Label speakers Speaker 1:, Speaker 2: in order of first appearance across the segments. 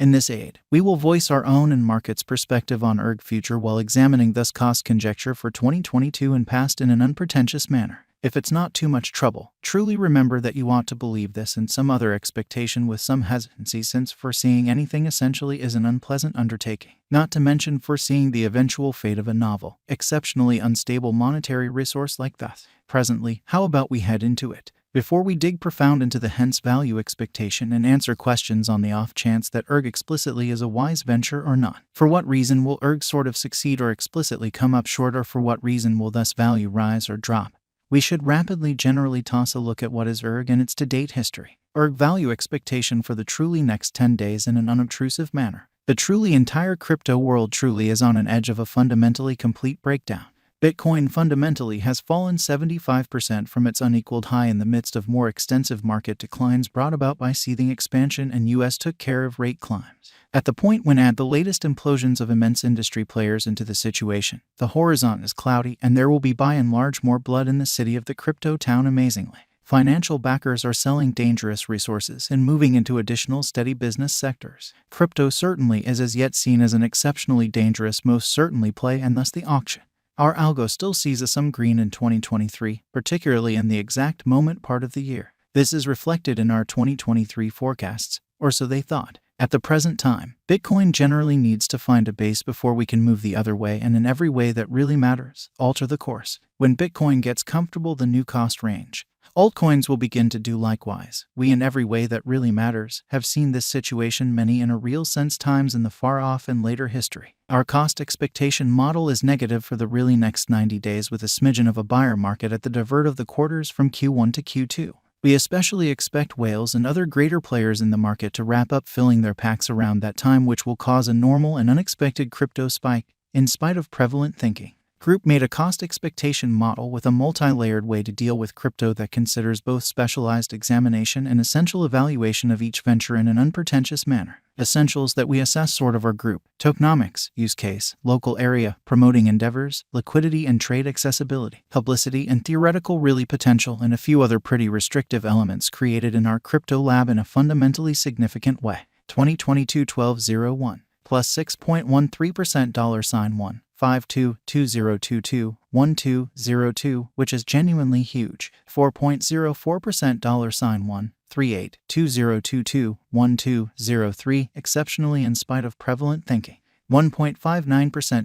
Speaker 1: In this aid, we will voice our own and market's perspective on Ergo future while examining thus cost conjecture for 2022 and past in an unpretentious manner. If it's not too much trouble, truly remember that you ought to believe this and some other expectation with some hesitancy, since foreseeing anything essentially is an unpleasant undertaking, not to mention foreseeing the eventual fate of a novel, exceptionally unstable monetary resource like that. Presently, how about we head into it? Before we dig profound into the hence value expectation and answer questions on the off chance that Ergo explicitly is a wise venture or not. For what reason will Ergo sort of succeed or explicitly come up short, or for what reason will thus value rise or drop? We should rapidly generally toss a look at what is Ergo and its to-date history. Ergo value expectation for the truly next 10 days in an unobtrusive manner. The truly entire crypto world truly is on an edge of a fundamentally complete breakdown. Bitcoin fundamentally has fallen 75% from its unequaled high in the midst of more extensive market declines brought about by seething expansion, and US took care of rate climbs. At the point when add the latest implosions of immense industry players into the situation, the horizon is cloudy and there will be by and large more blood in the city of the crypto town amazingly. Financial backers are selling dangerous resources and moving into additional steady business sectors. Crypto certainly is as yet seen as an exceptionally dangerous most certainly play, and thus the auction. Our algo still sees some green in 2023, particularly in the exact moment part of the year. This is reflected in our 2023 forecasts, or so they thought. At the present time, Bitcoin generally needs to find a base before we can move the other way, and in every way that really matters, alter the course. When Bitcoin gets comfortable the new cost range, altcoins will begin to do likewise. We, in every way that really matters, have seen this situation many in a real sense times in the far-off and later history. Our cost expectation model is negative for the really next 90 days, with a smidgen of a buyer market at the divert of the quarters from Q1 to Q2. We especially expect whales and other greater players in the market to wrap up filling their packs around that time, which will cause a normal and unexpected crypto spike, in spite of prevalent thinking. Group made a cost expectation model with a multi-layered way to deal with crypto that considers both specialized examination and essential evaluation of each venture in an unpretentious manner. Essentials that we assess sort of our group: tokenomics, use case, local area, promoting endeavors, liquidity and trade accessibility, publicity and theoretical really potential, and a few other pretty restrictive elements created in our crypto lab in a fundamentally significant way. 2022 1201 plus 6.13% $1 522022 1202, which is genuinely huge. 4.04% $1 382022 1203, exceptionally in spite of prevalent thinking. 1.59%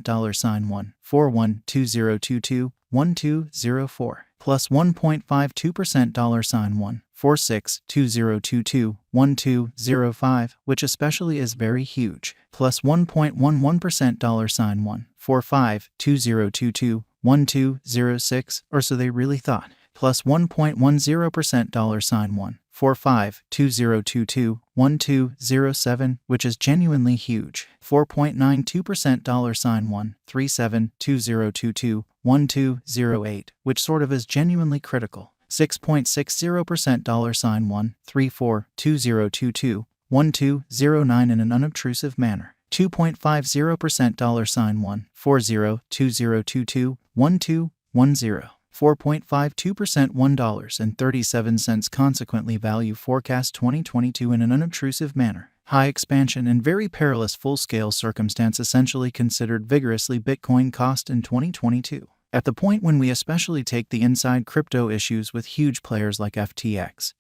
Speaker 1: $1 412022 1204 plus 1.52% $1 462022 1205, which especially is very huge, plus 1.11% $1 452022 1206, or so they really thought, plus 1.10% $1 452022 1207, which is genuinely huge. 4.92% $1 372022 1208, which sort of is genuinely critical. 6.60% $1 342022 1209 in an unobtrusive manner. 2.50% $1 402022 1210. 4.52% $1.37. Consequently, value forecast 2022 in an unobtrusive manner. High expansion and very perilous full-scale circumstance essentially considered vigorously Bitcoin cost in 2022. At the point when we especially take the inside crypto issues with huge players like FTX,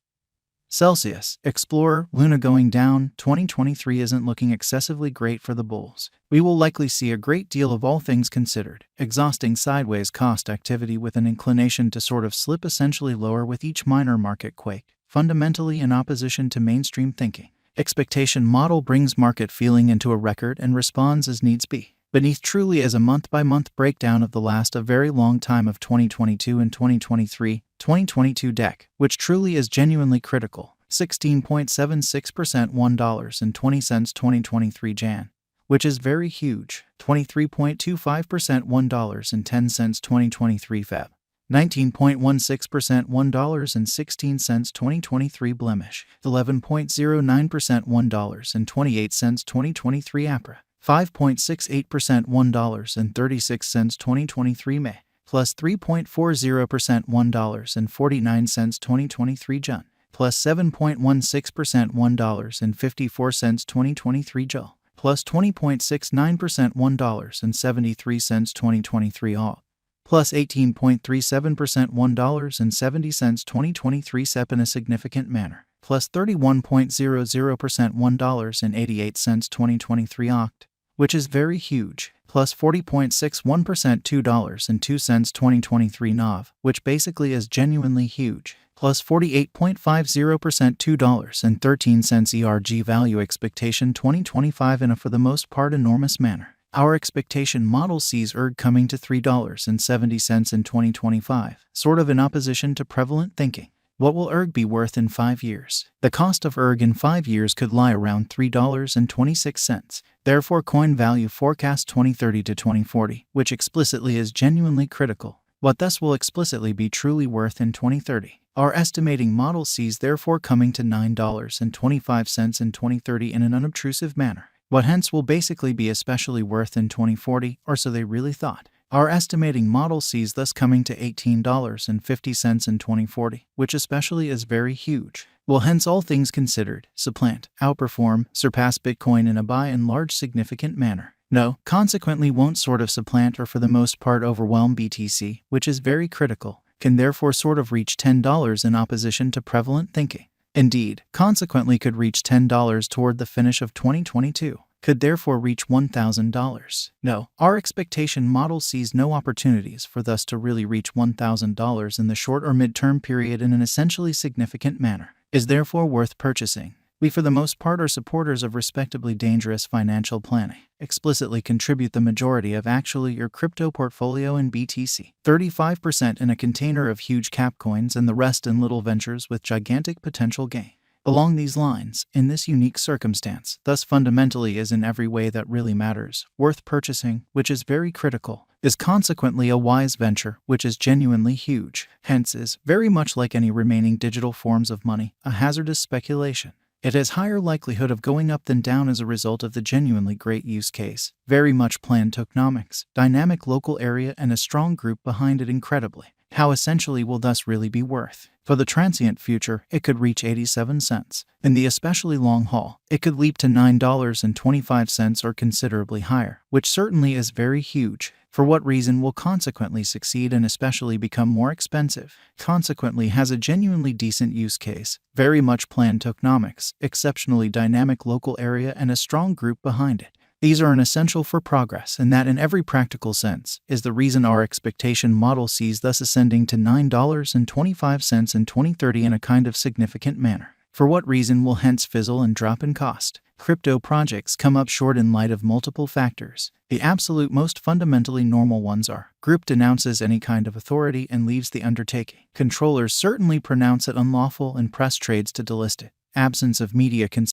Speaker 1: Celsius, Explorer, Luna going down, 2023 isn't looking excessively great for the bulls. We will likely see a great deal of, all things considered, exhausting sideways cost activity with an inclination to sort of slip essentially lower with each minor market quake, fundamentally in opposition to mainstream thinking. Expectation model brings market feeling into a record and responds as needs be. Beneath truly is a month-by-month breakdown of the last a very long time of 2022 and 2022 deck, which truly is genuinely critical. 16.76% $1.20 2023 Jan, which is very huge. 23.25% $1.10 2023 Feb. 19.16% $1.16 2023 Blemish. 11.09% $1.28 2023 April. 5.68% $1.36 2023 May, plus 3.40% $1.49 2023 June. plus 7.16% $1.54 2023 JUL, plus 20.69% $1.73 2023 AU, plus 18.37% $1.70 2023 SEP in a significant manner, plus 31.00% $1.88 2023 OCT, which is very huge, plus 40.61% $2.02 2023 NAV, which basically is genuinely huge, plus 48.50% $2.13 ERG value expectation 2025 in a for the most part enormous manner. Our expectation model sees ERG coming to $3.70 in 2025, sort of in opposition to prevalent thinking. What will ERG be worth in 5 years? The cost of ERG in 5 years could lie around $3.26. Therefore, coin value forecast 2030 to 2040, which explicitly is genuinely critical. What thus will explicitly be truly worth in 2030? Our estimating model sees therefore coming to $9.25 in 2030 in an unobtrusive manner. What hence will basically be especially worth in 2040, or so they really thought. Our estimating model sees thus coming to $18.50 in 2040, which especially is very huge. Will hence, all things considered, supplant, outperform, surpass Bitcoin in a by and large significant manner. No, consequently won't sort of supplant or for the most part overwhelm BTC, which is very critical, can therefore sort of reach $10 in opposition to prevalent thinking. Indeed, consequently could reach $10 toward the finish of 2022. Could therefore reach $1,000. No, our expectation model sees no opportunities for thus to really reach $1,000 in the short or mid-term period in an essentially significant manner, is therefore worth purchasing. We for the most part are supporters of respectably dangerous financial planning. Explicitly contribute the majority of actually your crypto portfolio in BTC, 35% in a container of huge cap coins and the rest in little ventures with gigantic potential gain. Along these lines, in this unique circumstance, thus fundamentally is in every way that really matters, worth purchasing, which is very critical, is consequently a wise venture, which is genuinely huge, hence is, very much like any remaining digital forms of money, a hazardous speculation. It has higher likelihood of going up than down as a result of the genuinely great use case, very much planned tokenomics, dynamic local area and a strong group behind it incredibly. How essentially will thus really be worth? For the transient future, it could reach 87 cents. In the especially long haul, it could leap to $9.25 or considerably higher, which certainly is very huge. For what reason will consequently succeed and especially become more expensive? Consequently has a genuinely decent use case, very much planned tokenomics, exceptionally dynamic local area and a strong group behind it. These are an essential for progress, and that in every practical sense is the reason our expectation model sees thus ascending to $9.25 in 2030 in a kind of significant manner. For what reason will hence fizzle and drop in cost? Crypto projects come up short in light of multiple factors. The absolute most fundamentally normal ones are: group denounces any kind of authority and leaves the undertaking. Controllers certainly pronounce it unlawful and press trades to delist it. Absence of media